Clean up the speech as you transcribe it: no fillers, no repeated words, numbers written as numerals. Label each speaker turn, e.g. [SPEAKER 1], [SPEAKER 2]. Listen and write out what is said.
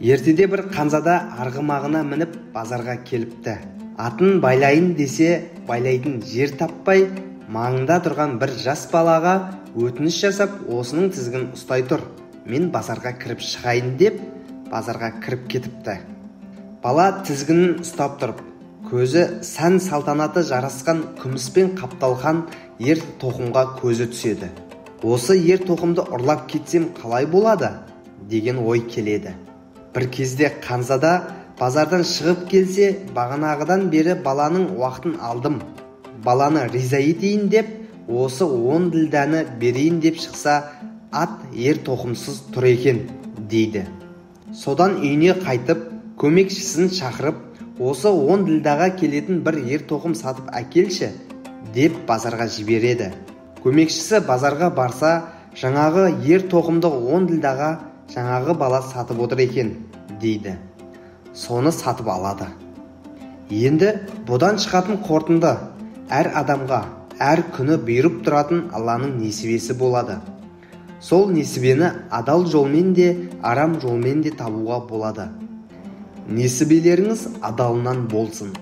[SPEAKER 1] Ертеде бір қанзада арғымағына мініп базарға келіпті. Атын байлайын десе байлайтын жер таппай, маңында тұрған бір жас балаға өтініш жасап, осының тізгін ұстай тұр, мен базарға кіріп шығайын деп, базарға кіріп кетіпті. Бала тізгінін ұстап тұрып, көзі сән салтанаты жарасқан күміспен қапталған ер тоқымға көзі түседі. Осы ер тоқымды ұрлап кетсем қалай болады деген ой келеді. Бір кезде қанзада базардан шығып келсе, бағанағыдан бері баланың уақытын алдым. Баланы риза етейін деп, осы 10 ділдәні берейін деп шықса, ат ер тоқымсыз тұр екен, дейді. Содан үйіне қайтып, көмекшісін шақырып, осы 10 ділдаға келетін бір ер тоқым сатып әкелші, деп базарға жібереді. Көмекшісі базарға барса, жаңағы ер тоқымды 10 ділдаға жаңағы бала сатып отыр екен, дейді. Соны сатып алады. Енді бұдан шығатын қорытынды, әр адамға әр күні бұйырып тұратын Алланың несібесі болады. Сол несібені адал жолмен де, арам жолмен де табуға болады. Несібелеріңіз адалынан болсын.